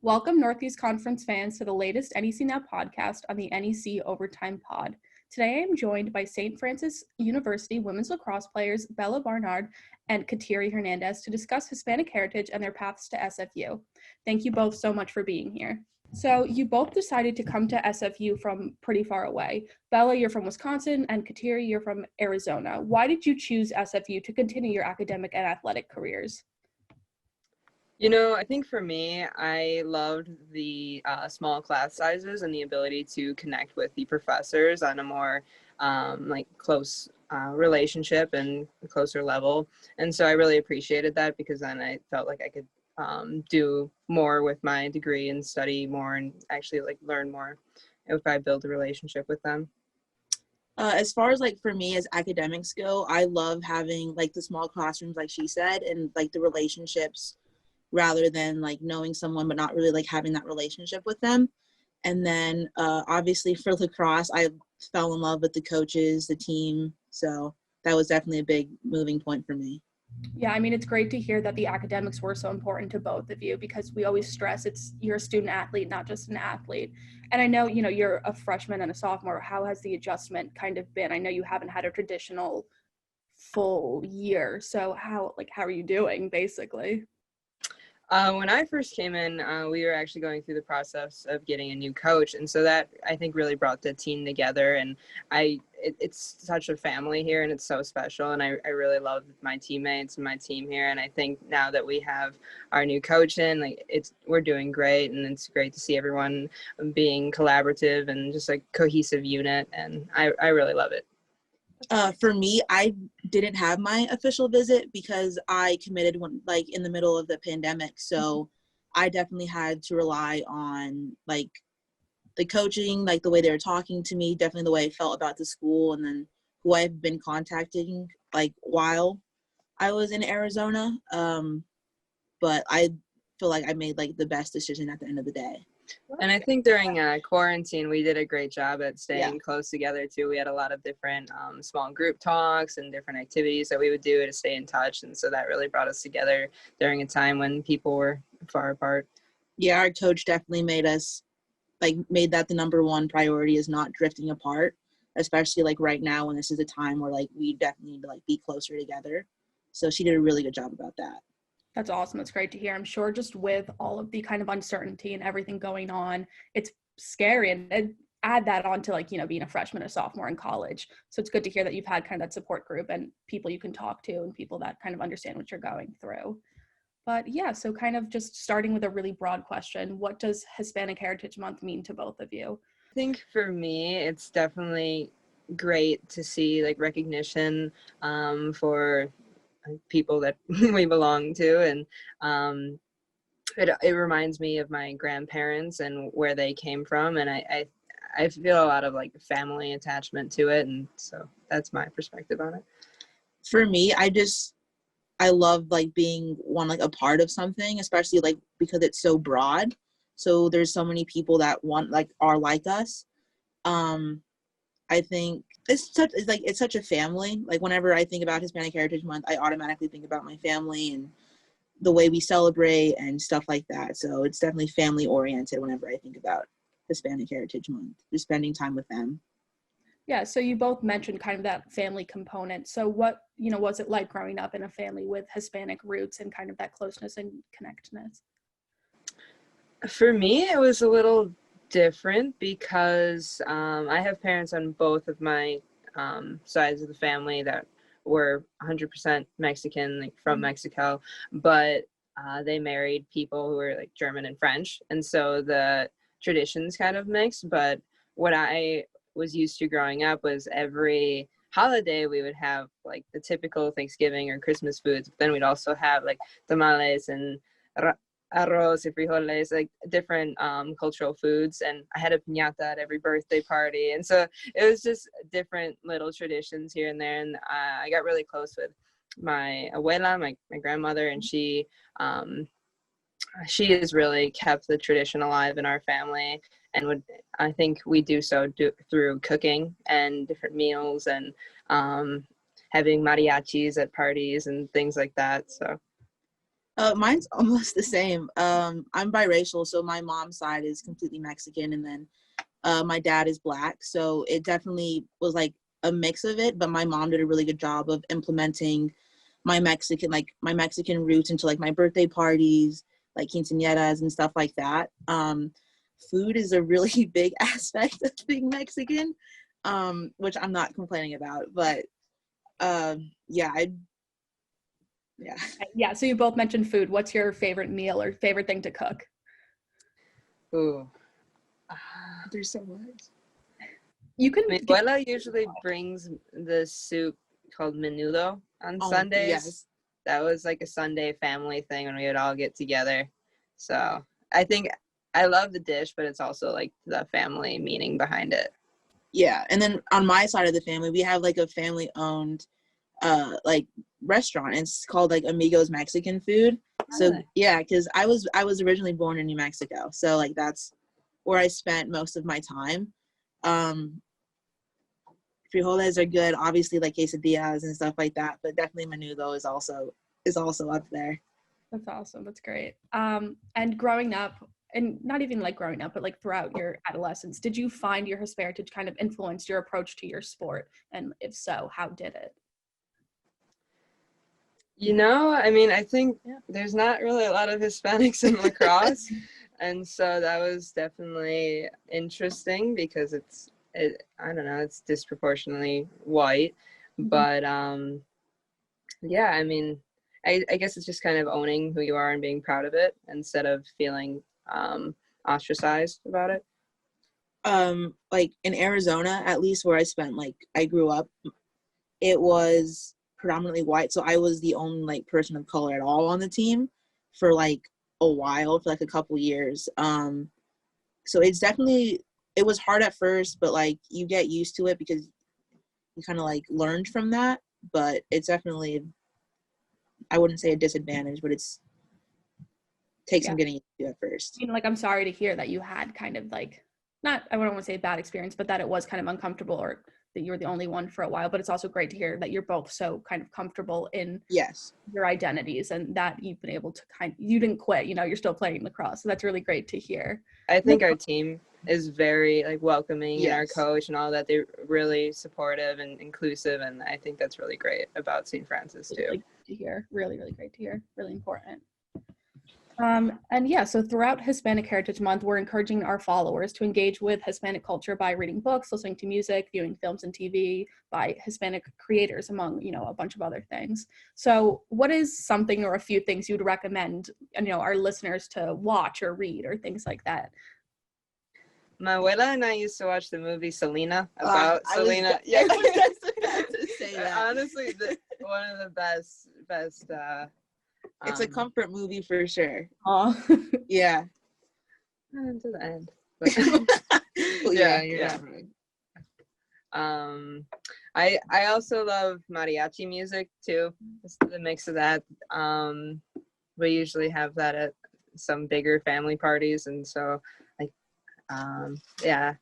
Welcome Northeast Conference fans to the latest NEC Now podcast on the NEC Overtime Pod. Today I am joined by St. Francis University women's lacrosse players Bella Barnard and Kateri Hernandez to discuss Hispanic heritage and their paths to SFU. Thank you both so much for being here. So you both decided to come to SFU from pretty far away. Bella, you're from Wisconsin, and Kateri, you're from Arizona. Why did you choose SFU to continue your academic and athletic careers? I think for me, I loved the small class sizes and the ability to connect with the professors on a more close relationship and a closer level. And so I really appreciated that because then I felt like I could do more with my degree and study more and actually learn more if I build a relationship with them. As far as for me as academics go, I love having the small classrooms like she said and the relationships rather than knowing someone but not really having that relationship with them. And then obviously for lacrosse, I fell in love with the coaches, the team. So that was definitely a big moving point for me. Yeah, I mean, it's great to hear that the academics were so important to both of you because we always stress you're a student athlete, not just an athlete. And I know, you're a freshman and a sophomore. How has the adjustment kind of been? I know you haven't had a traditional full year. So how are you doing basically? When I first came in, we were actually going through the process of getting a new coach. And so that, I think, really brought the team together. And it's such a family here, and it's so special. And I really love my teammates and my team here. And I think now that we have our new coach in, we're doing great. And it's great to see everyone being collaborative and just a cohesive unit. And I really love it. For me, I didn't have my official visit because I committed when in the middle of the pandemic. So I definitely had to rely on the coaching, the way they were talking to me, definitely the way I felt about the school, and then who I've been contacting while I was in Arizona. But I feel like I made the best decision at the end of the day. And I think during quarantine, we did a great job at staying close together too. We had a lot of different small group talks and different activities that we would do to stay in touch. And so that really brought us together during a time when people were far apart. Yeah, our coach definitely made us made that the number one priority is not drifting apart, especially right now when this is a time where we definitely need to be closer together. So she did a really good job about that. That's awesome. That's great to hear. I'm sure just with all of the kind of uncertainty and everything going on, it's scary. And add that on to being a freshman or sophomore in college. So it's good to hear that you've had kind of that support group and people you can talk to and people that kind of understand what you're going through. But yeah, so kind of just starting with a really broad question, what does Hispanic Heritage Month mean to both of you? I think for me, it's definitely great to see recognition for people that we belong to, and it reminds me of my grandparents and where they came from, and I feel a lot of family attachment to it, and so that's my perspective on it. For me, I love being a part of something, especially because it's so broad. So there's so many people that are like us. I think it's such a family. Whenever I think about Hispanic Heritage Month, I automatically think about my family and the way we celebrate and stuff like that. So it's definitely family oriented whenever I think about Hispanic Heritage Month, just spending time with them. Yeah, so you both mentioned kind of that family component. So what, was it like growing up in a family with Hispanic roots and kind of that closeness and connectedness? For me, it was a little different because I have parents on both of my sides of the family that were 100% Mexican, from Mexico, but they married people who were German and French, and so the traditions kind of mixed. But what I was used to growing up was every holiday we would have the typical Thanksgiving or Christmas foods, but then we'd also have tamales and arroz and frijoles, different cultural foods. And I had a piñata at every birthday party. And so it was just different little traditions here and there. And I got really close with my abuela, my grandmother, and she has really kept the tradition alive in our family. And I think we do so through cooking and different meals and having mariachis at parties and things like that. So Mine's almost the same. I'm biracial, so my mom's side is completely Mexican, and then my dad is Black. So it definitely was like a mix of it. But my mom did a really good job of implementing my Mexican roots into like my birthday parties, like quinceañeras and stuff like that. Food is a really big aspect of being Mexican, which I'm not complaining about. But yeah, yeah. Yeah, so you both mentioned food. What's your favorite meal or favorite thing to cook? Ooh. There's so much. You can. My abuela usually brings the soup called menudo on Sundays. Yes. That was like a Sunday family thing when we would all get together. So I think I love the dish, but it's also like the family meaning behind it. Yeah, and then on my side of the family, we have like a family-owned like restaurant. It's called like Amigos Mexican Food. So yeah, because I was originally born in New Mexico, so like that's where I spent most of my time. Frijoles are good, obviously, like quesadillas and stuff like that, but definitely menudo is also up there. That's awesome. That's great. And growing up, and not even like growing up, but like throughout your adolescence, did you find your Hispanic heritage kind of influenced your approach to your sport? And if so, how did it? I mean, I think there's not really a lot of Hispanics in lacrosse. And so that was definitely interesting because I don't know, it's disproportionately white. But yeah, I mean, I guess it's just kind of owning who you are and being proud of it instead of feeling ostracized about it. Like in Arizona, at least where I grew up, it was predominantly white, so I was the only like person of color at all on the team for like a while, for like a couple years. So it was hard at first, but like you get used to it because you kind of like learned from that. But it's definitely, I wouldn't say a disadvantage, but takes some getting used to at first. You know, like I'm sorry to hear that you had kind of like, not, I don't want to say bad experience, but that it was kind of uncomfortable or that you were the only one for a while. But it's also great to hear that you're both so kind of comfortable in your identities and that you've been able to you didn't quit, you're still playing lacrosse. So that's really great to hear. I think our team is very like welcoming, and our coach and all that, they're really supportive and inclusive, and I think that's really great about St. Francis too. Really great to hear. Really, really great to hear. Really important. And yeah, so throughout Hispanic Heritage Month, we're encouraging our followers to engage with Hispanic culture by reading books, listening to music, viewing films and TV by Hispanic creators, among, a bunch of other things. So what is something or a few things you'd recommend, our listeners to watch or read or things like that? My abuela and I used to watch the movie Selena about Selena. I was just about to say that. Honestly, one of the best. It's a comfort movie for sure. Oh, yeah. To the end. Well, yeah. Right. I also love mariachi music too. It's the mix of that. We usually have that at some bigger family parties, and so yeah,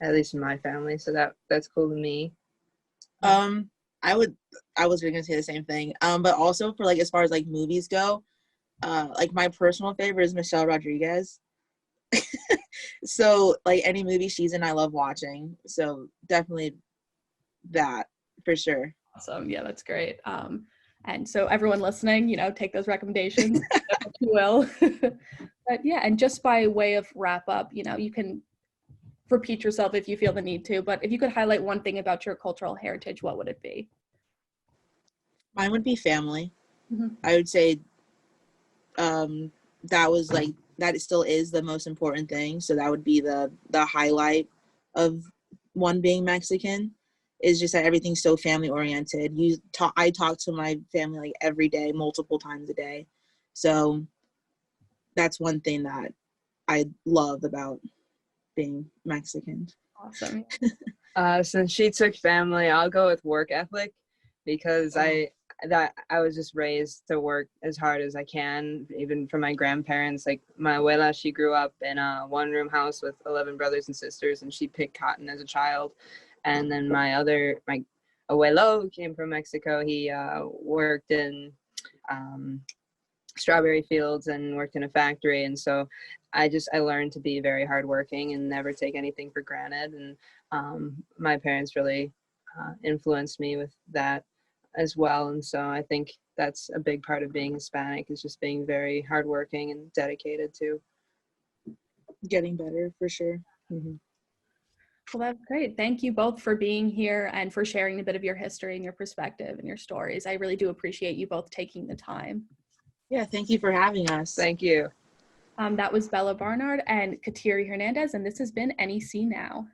at least in my family. So that's cool to me. I was gonna say the same thing. But also for like as far as like movies go, like my personal favorite is Michelle Rodriguez. So like any movie she's in, I love watching. So definitely that for sure. Awesome. Yeah, that's great. And so everyone listening, take those recommendations if you will. But yeah, and just by way of wrap up, you can repeat yourself if you feel the need to, but if you could highlight one thing about your cultural heritage, what would it be? Mine would be family. Mm-hmm. I would say that it still is the most important thing. So that would be the highlight of one being Mexican, is just that everything's so family oriented. I talk to my family like every day, multiple times a day. So that's one thing that I love about being Mexican. Awesome. Since she took family, I'll go with work ethic, because I was just raised to work as hard as I can, even from my grandparents. Like my abuela, she grew up in a one-room house with 11 brothers and sisters, and she picked cotton as a child. And then my abuelo, who came from Mexico, he worked in strawberry fields and worked in a factory. And so I learned to be very hardworking and never take anything for granted. And my parents really influenced me with that as well. And so I think that's a big part of being Hispanic, is just being very hardworking and dedicated to getting better, for sure. Mm-hmm. Well, that's great. Thank you both for being here and for sharing a bit of your history and your perspective and your stories. I really do appreciate you both taking the time. Yeah, thank you for having us. Thank you. That was Bella Barnard and Kateri Hernandez, and this has been NEC Now.